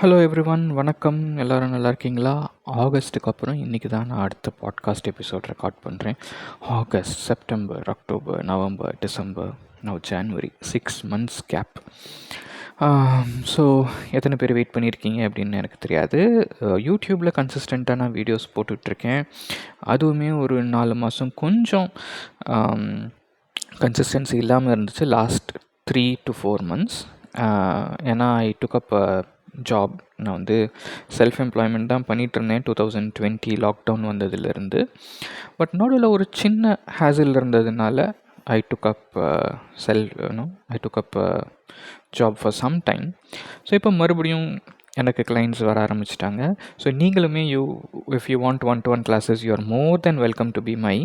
Hello everyone, வணக்கம். எல்லோரும் நல்லா இருக்கீங்களா? ஆகஸ்ட்டுக்கு அப்புறம் இன்றைக்கி தான் நான் அடுத்த பாட்காஸ்ட் எபிசோட் ரெக்கார்ட் பண்ணுறேன். August, September, October, November, December, now January, 6 months gap. So எத்தனை பேர் வெயிட் பண்ணியிருக்கீங்க அப்படின்னு எனக்கு தெரியாது. யூடியூப்பில் கன்சிஸ்டண்ட்டாக நான் வீடியோஸ் போட்டுட்ருக்கேன். அதுவுமே ஒரு 4 மாதம் கொஞ்சம் கன்சிஸ்டன்சி இல்லாமல் இருந்துச்சு. Last 3 to 4 months. ஏன்னா ஐ டுக் அப் ஜாப். நான் வந்து செல்ஃப் எம்ப்ளாய்மெண்ட் தான் பண்ணிகிட்ருந்தேன் 2020 லாக்டவுன் வந்ததுலேருந்து. பட் நடுவில் ஒரு சின்ன ஹேசில் இருந்ததுனால I took up job for some time. So இப்போ மறுபடியும் எனக்கு கிளைண்ட்ஸ் வர ஆரம்பிச்சிட்டாங்க. ஸோ நீங்களுமே if you want one-to-one classes, you are more than welcome to be my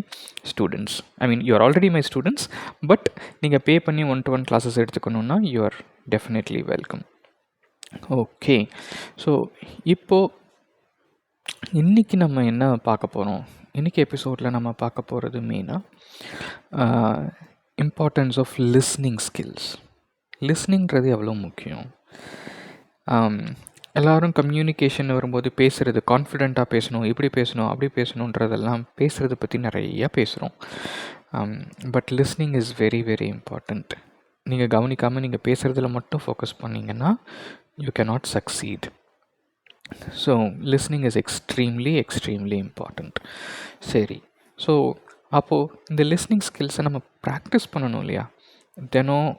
students. I mean, you are already my students, but நீங்கள் பே பண்ணி one-to-one classes எடுத்துக்கணுன்னா you are definitely welcome. Okay, so இப்போது இன்றைக்கி நம்ம என்ன பார்க்க போகிறோம்? இன்றைக்கி எபிசோடில் நம்ம பார்க்க போகிறது மெயினாக இம்பார்ட்டன்ஸ் ஆஃப் லிஸ்னிங் ஸ்கில்ஸ். லிஸ்னிங்கிறது எவ்வளோ முக்கியம்? எல்லோரும் கம்யூனிகேஷன் வரும்போது பேசுகிறது, கான்ஃபிடெண்ட்டாக பேசணும், இப்படி பேசணும், அப்படி பேசணுன்றதெல்லாம் பேசுகிறத பற்றி நிறையா பேசுகிறோம். But listening is very very important. நீங்கள் கவனிக்காமல் நீங்கள் பேசுகிறதுல மட்டும் ஃபோக்கஸ் பண்ணிங்கன்னா you cannot succeed. So listening is extremely important. சரி, ஸோ அப்போது இந்த லிஸ்னிங் ஸ்கில்ஸை நம்ம ப்ராக்டிஸ் பண்ணணும் இல்லையா? தினம்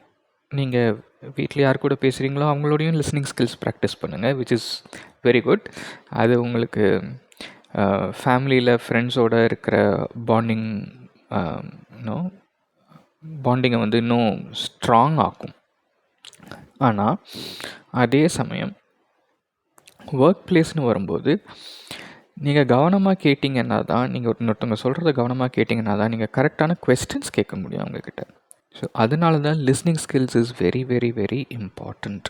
நீங்கள் வீட்டில் யார் கூட பேசுகிறீங்களோ அவங்களோடையும் லிஸ்னிங் ஸ்கில்ஸ் ப்ராக்டிஸ் பண்ணுங்கள், விச் இஸ் வெரி குட். அது உங்களுக்கு ஃபேமிலியில் ஃப்ரெண்ட்ஸோடு இருக்கிற பாண்டிங்கை வந்து இன்னும் ஸ்ட்ராங் ஆக்கும். ஆனால் அதே சமயம் ஒர்க் பிளேஸ்னு வரும்போது நீங்கள் கவனமாக கேட்டிங்கன்னா தான், நீங்கள் இன்னொருத்தவங்க சொல்கிறத கவனமாக கேட்டிங்கன்னா தான் நீங்கள் கரெக்டான கொஸ்டின்ஸ் கேட்க முடியும் அவங்கக்கிட்ட. ஸோ அதனால தான் listening skills is very very very important.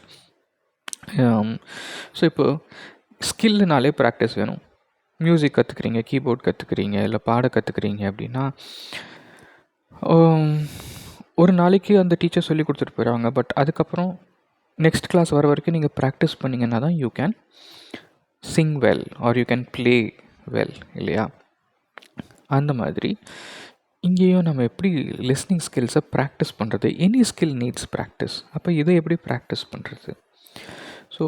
So இப்போது ஸ்கில்லுனாலே ப்ராக்டிஸ் வேணும். மியூசிக் கற்றுக்குறீங்க, கீபோர்ட் கற்றுக்குறீங்க, இல்லை பாட கற்றுக்குறீங்க அப்படின்னா ஒரு நாளைக்கு அந்த டீச்சர் சொல்லி கொடுத்துட்டு போயிடுவாங்க. பட் அதுக்கப்புறம் நெக்ஸ்ட் கிளாஸ் வர வரைக்கும் நீங்கள் ப்ராக்டிஸ் பண்ணிங்கன்னா தான் you can Singh well are you can play well, இல்லையா? அந்த மாதிரி இங்கேயும் நம்ம எப்படி லிஸ்னிங் ஸ்கில்ஸை ப்ராக்டிஸ் பண்ணுறது? Any skill needs practice. அப்போ இதை எப்படி ப்ராக்டிஸ் பண்ணுறது? ஸோ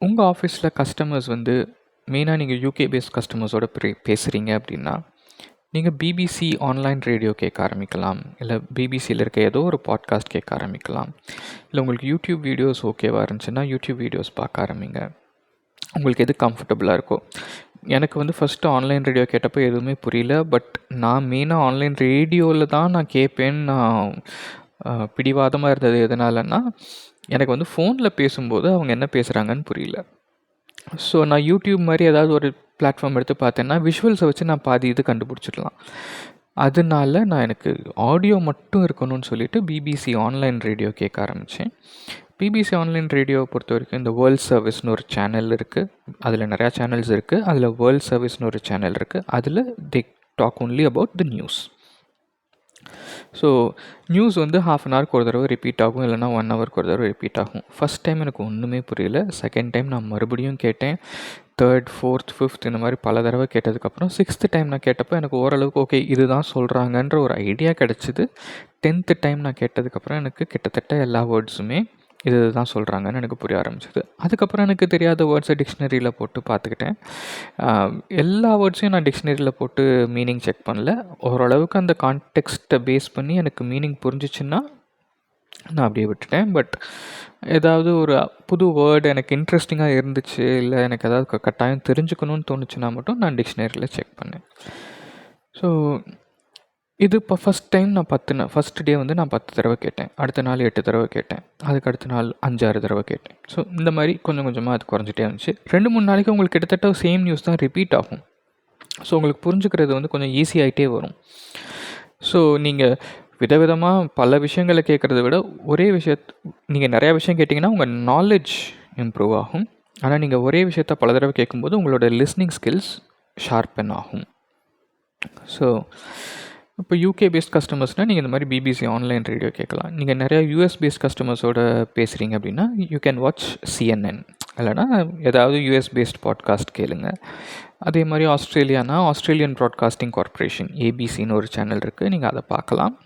உங்கள் ஆஃபீஸில் கஸ்டமர்ஸ் வந்து மெயினாக நீங்கள் யூகே பேஸ்ட் கஸ்டமர்ஸோட பேசுகிறீங்க அப்படின்னா நீங்கள் பிபிசி ஆன்லைன் ரேடியோ கேட்க ஆரம்பிக்கலாம், இல்லை பிபிசியில் இருக்க ஏதோ ஒரு பாட்காஸ்ட் கேட்க ஆரம்பிக்கலாம். இல்லை உங்களுக்கு யூடியூப் வீடியோஸ் ஓகேவாக இருந்துச்சுன்னா யூடியூப் வீடியோஸ் பார்க்க ஆரம்பிங்க. உங்களுக்கு எது கம்ஃபர்டபுளாக இருக்கோ. எனக்கு வந்து ஃபஸ்ட்டு ஆன்லைன் ரேடியோ கேட்டப்போ எதுவுமே புரியல. பட் நான் மெயினாக ஆன்லைன் ரேடியோவில் தான் நான் கேட்பேன்னு நான் பிடிவாதமாக இருந்தது. எதனாலன்னா எனக்கு வந்து ஃபோனில் பேசும்போது அவங்க என்ன பேசுகிறாங்கன்னு புரியல. ஸோ நான் யூடியூப் மாதிரி ஏதாவது ஒரு பிளாட்ஃபார்ம் எடுத்து பார்த்தேன்னா விஷுவல்ஸை வச்சு நான் பாதி இது கண்டுபிடிச்சிடலாம். அதனால நான் எனக்கு ஆடியோ மட்டும் இருக்கணும்னு சொல்லிட்டு பிபிசி ஆன்லைன் ரேடியோ கேட்க ஆரம்பித்தேன். பிபிசி ஆன்லைன் ரேடியோவை பொறுத்த வரைக்கும் இந்த வேர்ல்ட் சர்வீஸ்னு ஒரு சேனல் இருக்குது. அதில் நிறையா சேனல்ஸ் இருக்குது. அதில் வேர்ல்ட் சர்வீஸ்னு ஒரு சேனல் இருக்குது. அதில் they talk only about the news. So news வந்து 1/2 an hourக்கு ஒரு தடவை ரிப்பீட் ஆகும், இல்லைனா 1 hourக்கு ஒரு தடவை ரிப்பீட் ஆகும். ஃபஸ்ட் டைம் எனக்கு ஒன்றுமே புரியல. செகண்ட் டைம் நான் மறுபடியும் கேட்டேன். தேர்ட், ஃபோர்த், ஃபிஃப்த் இந்த மாதிரி பல தடவை கேட்டதுக்கப்புறம் 6th டைம் நான் கேட்டப்போ எனக்கு ஓரளவுக்கு ஓகே இதுதான் சொல்கிறாங்கன்ற ஒரு ஐடியா கிடச்சிது. 10th டைம் நான் கேட்டதுக்கப்புறம் எனக்கு கிட்டத்தட்ட எல்லா வேர்ட்ஸுமே இது தான் சொல்கிறாங்கன்னு எனக்கு புரிய ஆரம்பிச்சிது. அதுக்கப்புறம் எனக்கு தெரியாத வேர்ட்ஸை டிக்ஷனரியில் போட்டு பார்த்துக்கிட்டேன். எல்லா வேர்ட்ஸையும் நான் டிக்ஷனரியில் போட்டு மீனிங் செக் பண்ணல. ஓரளவுக்கு அந்த கான்டெக்ஸ்ட்டை பேஸ் பண்ணி எனக்கு மீனிங் புரிஞ்சிச்சுன்னா நான் அப்படியே விட்டுட்டேன். பட் ஏதாவது ஒரு புது வேர்டு எனக்கு இன்ட்ரெஸ்டிங்காக இருந்துச்சு, இல்லை எனக்கு ஏதாவது கட்டாயம் தெரிஞ்சுக்கணும்னு தோணுச்சுன்னா மட்டும் நான் டிக்ஷனரியில் செக் பண்ணேன். ஸோ இது இப்போ ஃபஸ்ட் டே வந்து நான் 10 தடவை கேட்டேன். அடுத்த நாள் 8 தடவை கேட்டேன். அதுக்கு அடுத்த நாள் 5-6 தடவை கேட்டேன். ஸோ இந்த மாதிரி கொஞ்சம் கொஞ்சமாக அது குறைஞ்சிட்டே வந்துச்சு. 2-3 நாளைக்கு உங்களுக்கு கிட்டத்தட்ட சேம் நியூஸ் தான் ரிப்பீட் ஆகும். ஸோ உங்களுக்கு புரிஞ்சுக்கிறது வந்து கொஞ்சம் ஈஸியாகிட்டே வரும். ஸோ நீங்கள் விதவிதமாக பல விஷயங்களை கேட்குறத விட ஒரே நீங்கள் நிறையா விஷயம் கேட்டிங்கன்னா உங்கள் நாலேஜ் இம்ப்ரூவ் ஆகும். ஆனால் நீங்கள் ஒரே விஷயத்த பல தடவை கேட்கும்போது உங்களோட லிஸ்னிங் ஸ்கில்ஸ் ஷார்ப்பன் ஆகும். ஸோ இப்போ யூகே பேஸ்ட் கஸ்டமர்ஸ்னால் நீங்கள் இந்த மாதிரி பிபிசி ஆன்லைன் ரேடியோ கேட்கலாம். நீங்கள் நிறையா யூஎஸ் பேஸ்ட் கஸ்டமர்ஸோட பேசுகிறீங்க அப்படின்னா யூ கேன் வாட்ச் சிஎன்என், இல்லைனா ஏதாவது யூஎஸ் பேஸ்ட் பாட்காஸ்ட் கேளுங்க. அதே மாதிரி ஆஸ்திரேலியானா ஆஸ்திரேலியன் ப்ராட்காஸ்டிங் கார்ப்பரேஷன் ஏபிசின்னு ஒரு சேனல் இருக்குது, நீங்கள் அதை பார்க்கலாம்.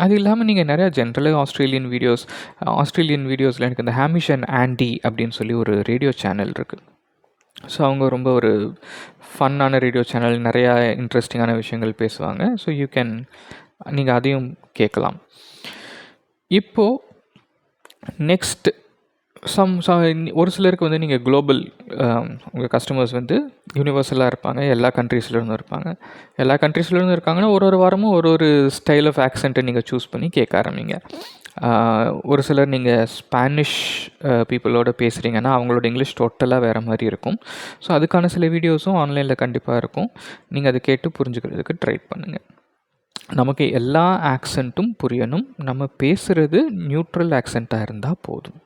அது இல்லாமல் நீங்கள் நிறையா ஜென்ரலாக ஆஸ்திரேலியன் வீடியோஸில் எனக்கு இந்த ஹேமிஷ் அண்ட் ஆண்டி அப்படின்னு சொல்லி ஒரு ரேடியோ சேனல் இருக்குது. ஸோ அவங்க ரொம்ப ஒரு ஃபன்னான ரேடியோ சேனல், நிறையா இன்ட்ரெஸ்டிங்கான விஷயங்கள் பேசுவாங்க. ஸோ நீங்கள் அதையும் கேட்கலாம். இப்போது நெக்ஸ்ட் ஒரு சிலருக்கு வந்து நீங்கள் குளோபல், உங்கள் கஸ்டமர்ஸ் வந்து யூனிவர்சலாக இருப்பாங்க, எல்லா கண்ட்ரீஸ்லேருந்தும் இருப்பாங்க. எல்லா கண்ட்ரீஸ்லேருந்து இருக்காங்கன்னா ஒரு வாரமும் ஒரு ஸ்டைல் ஆஃப் ஆக்சென்ட்டை நீங்கள் சூஸ் பண்ணி கேட்க ஆரம்பிங்க. ஒரு சிலர் நீங்கள் ஸ்பானிஷ் பீப்புளோட பேசுகிறீங்கன்னா அவங்களோட இங்கிலீஷ் டோட்டலாக வேறு மாதிரி இருக்கும். ஸோ அதுக்கான சில வீடியோஸும் ஆன்லைனில் கண்டிப்பாக இருக்கும். நீங்கள் அதை கேட்டு புரிஞ்சுக்கிறதுக்கு ட்ரை பண்ணுங்கள். நமக்கு எல்லா ஆக்சென்ட்டும் புரியணும், நம்ம பேசுகிறது நியூட்ரல் ஆக்சென்ட்டாக இருந்தால் போதும்.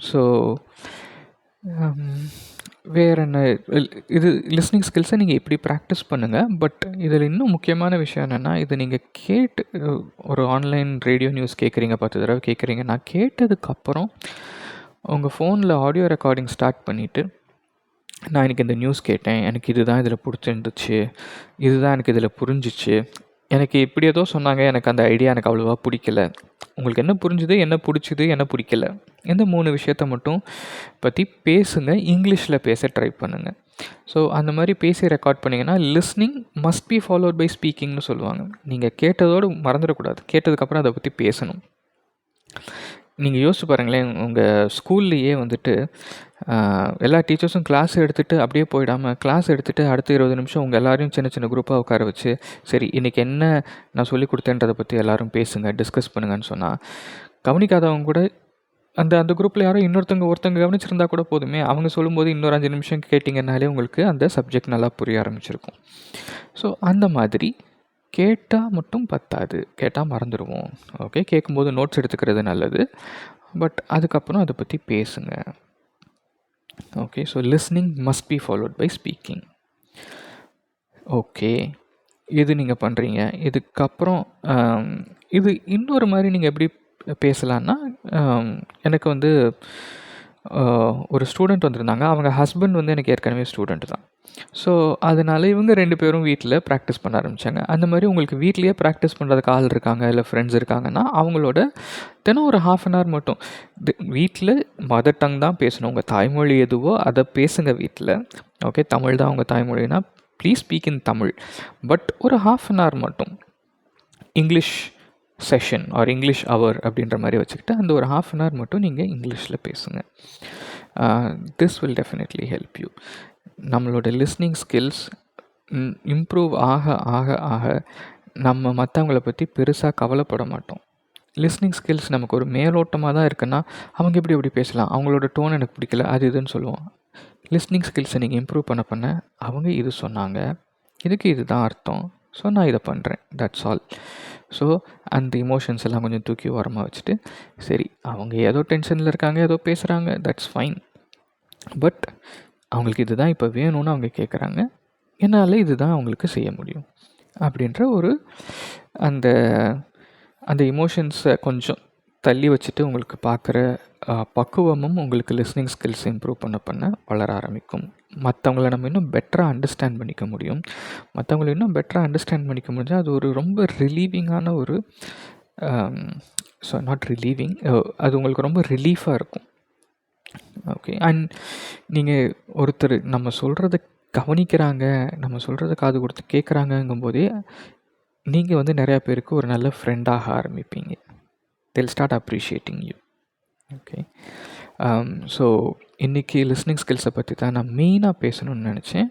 ஸோ வேறு என்ன, இது லிஸ்னிங் ஸ்கில்ஸை நீங்கள் இப்படி ப்ராக்டிஸ் பண்ணுங்கள். பட் இதில் இன்னும் முக்கியமான விஷயம் என்னென்னா, இது நீங்கள் கேட்டு ஒரு ஆன்லைன் ரேடியோ நியூஸ் கேட்குறீங்க, 10 தடவை கேட்குறீங்கன்னா கேட்டதுக்கப்புறம் உங்கள் ஃபோனில் ஆடியோ ரெக்கார்டிங் ஸ்டார்ட் பண்ணிவிட்டு, நான் எனக்கு இந்த நியூஸ் கேட்டேன், எனக்கு இதுதான் இதில் பிடிச்சிருந்துச்சு, இதுதான் எனக்கு இதில் புரிஞ்சிச்சு, எனக்கு இப்படி ஏதோ சொன்னாங்க, எனக்கு அந்த ஐடியா எனக்கு அவ்வளோவா பிடிக்கல, உங்களுக்கு என்ன புரிஞ்சுது, என்ன பிடிச்சிது, என்ன பிடிக்கல, இந்த 3 விஷயத்த மட்டும் பற்றி பேசுங்க. இங்கிலீஷில் பேச ட்ரை பண்ணுங்கள். ஸோ அந்த மாதிரி பேசி ரெக்கார்ட் பண்ணிங்கன்னா listening must be followed by ஸ்பீக்கிங்னு சொல்லுவாங்க. நீங்கள் கேட்டதோடு மறந்துடக்கூடாது, கேட்டதுக்கப்புறம் அதை பற்றி பேசணும். நீங்கள் யோசிச்சு பாருங்களேன், உங்கள் ஸ்கூல்லையே வந்துட்டு எல்லா டீச்சர்ஸும் கிளாஸ் எடுத்துகிட்டு அப்படியே போயிடாமல், கிளாஸ் எடுத்துகிட்டு அடுத்த 20 நிமிஷம் உங்கள் எல்லோரையும் சின்ன சின்ன குரூப்பாக உட்கார வச்சு, சரி இன்றைக்கி என்ன நான் சொல்லிக் கொடுத்தேன்றதை பற்றி எல்லோரும் பேசுங்க, டிஸ்கஸ் பண்ணுங்கன்னு சொன்னால், கவனிக்காதவங்க கூட அந்த குரூப்பில் யாரும் ஒருத்தங்க கவனிச்சிருந்தா கூட போதுமே, அவங்க சொல்லும்போது இன்னொரு 5 நிமிஷம் கேட்டிங்கன்னாலே உங்களுக்கு அந்த சப்ஜெக்ட் நல்லா புரிய ஆரம்பிச்சிருக்கும். ஸோ அந்த மாதிரி கேட்டால் மட்டும் பத்தாது, கேட்டால் மறந்துடுவோம். ஓகே, கேட்கும்போது நோட்ஸ் எடுத்துக்கிறது நல்லது, பட் அதுக்கப்புறம் அதை பற்றி பேசுங்க. Okay, so listening must be followed by speaking. Okay, இது நீங்கள் பண்ணுறீங்க. இதுக்கப்புறம் இது இன்னொரு மாதிரி நீங்கள் எப்படி பேசலான்னா, எனக்கு வந்து ஒரு ஸ்டூடெண்ட் வந்திருந்தாங்க. அவங்க ஹஸ்பண்ட் வந்து எனக்கு ஏற்கனவே ஸ்டூடெண்ட் தான். ஸோ அதனால் இவங்க 2 பேரும் வீட்டில் ப்ராக்டிஸ் பண்ண ஆரம்பித்தாங்க. அந்த மாதிரி உங்களுக்கு வீட்லேயே ப்ராக்டிஸ் பண்ணுறதுக்கு ஆள் இருக்காங்க, இல்லை ஃப்ரெண்ட்ஸ் இருக்காங்கன்னா அவங்களோட தினம் ஒரு 1/2 அன் ஹவர் மட்டும் வீட்டில் மதர் டங் தான் பேசணும். உங்கள் தாய்மொழி எதுவோ அதை பேசுங்க வீட்டில். ஓகே, தமிழ் தான் உங்கள் தாய்மொழினா please speak in Tamil. But ஒரு 1/2 அன் ஹவர் மட்டும் English session or English hour அப்படின்ற மாதிரி வச்சுக்கிட்டு அந்த ஒரு 1/2 அன் ஹவர் மட்டும் நீங்கள் இங்கிலீஷில் பேசுங்க. This will definitely help you. நம்மளோட லிஸ்னிங் ஸ்கில்ஸ் இம்ப்ரூவ் ஆக ஆக ஆக நம்ம மற்றவங்கள பற்றி பெருசாக கவலைப்பட மாட்டோம். லிஸ்னிங் ஸ்கில்ஸ் நமக்கு ஒரு மேலோட்டமாக தான் இருக்குன்னா, அவங்க எப்படி பேசலாம், அவங்களோட டோன் எனக்கு பிடிக்கல, அது இதுன்னு சொல்லுவோம். லிஸ்னிங் ஸ்கில்ஸை நீங்கள் இம்ப்ரூவ் பண்ண அவங்க இது சொன்னாங்க, இதுக்கு இதுதான் அர்த்தம், ஸோ நான் இதை பண்ணுறேன், தட்ஸ் ஆல். ஸோ அந்த இமோஷன்ஸ் எல்லாம் கொஞ்சம் தூக்கி ஓரமாக வச்சுட்டு, சரி அவங்க ஏதோ டென்ஷனில் இருக்காங்க, ஏதோ பேசுகிறாங்க, தட்ஸ் ஃபைன். பட் அவங்களுக்கு இதுதான் இப்போ வேணும்னு அவங்க கேட்குறாங்க, என்னால் இதுதான் அவங்களுக்கு செய்ய முடியும் அப்படின்ற ஒரு அந்த இமோஷன்ஸை கொஞ்சம் தள்ளி வச்சுட்டு உங்களுக்கு பார்க்குற பக்குவமும் உங்களுக்கு லிஸ்னிங் ஸ்கில்ஸ் இம்ப்ரூவ் பண்ண வளர ஆரம்பிக்கும். மற்றவங்கள நம்ம இன்னும் பெட்டராக அண்டர்ஸ்டாண்ட் பண்ணிக்க முடியும். மற்றவங்கள இன்னும் பெட்டராக அண்டர்ஸ்டாண்ட் பண்ணிக்க முடிஞ்சால் அது ஒரு ரொம்ப ரிலீவிங்கான ஒரு நாட் ரிலீவிங், அது உங்களுக்கு ரொம்ப ரிலீஃபாக இருக்கும். ஓகே, அண்ட் நீங்கள் ஒருத்தர் நம்ம சொல்கிறத கவனிக்கிறாங்க, நம்ம சொல்கிறத காது கொடுத்து கேட்குறாங்கங்கும்போதே நீங்கள் வந்து நிறையா பேருக்கு ஒரு நல்ல ஃப்ரெண்டாக ஆரம்பிப்பீங்க. they'll start appreciating you. Okay, so இன்றைக்கி லிஸ்னிங் ஸ்கில்ஸை பற்றி தான் நான் மெயினாக பேசணும்னு நினச்சேன்.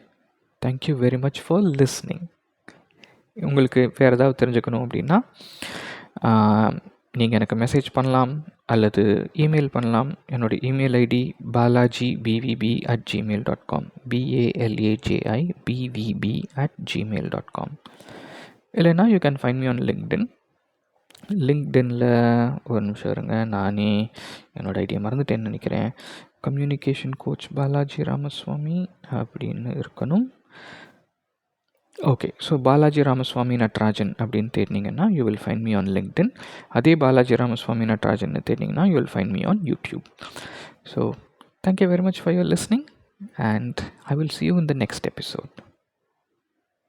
Thank you very much for listening. உங்களுக்கு வேறு ஏதாவது தெரிஞ்சுக்கணும் அப்படின்னா நீங்கள் எனக்கு மெசேஜ் பண்ணலாம் அல்லது இமெயில் பண்ணலாம். என்னோடய இமெயில் ஐடி balajibvb@gmail.com, balajibvb@gmail.com. இல்லைனா you can find me on லிங்க்டின்ல ஒரு நிமிஷம் இருங்க, நானே என்னோடய ஐடியா மறந்துட்டேன்னு நினைக்கிறேன். கம்யூனிகேஷன் கோச் பாலாஜி ராமசுவாமி அப்படின்னு இருக்கணும். ஓகே. ஸோ பாலாஜி ராமசுவாமி நட்ராஜன் அப்படின்னு தேடினீங்கன்னா you will find me on LinkedIn. அதே பாலாஜி ராமசுவாமி நட்ராஜன் தேடினீங்கன்னா you will find me on YouTube. So thank you very much for your listening and I will see you in the next episode.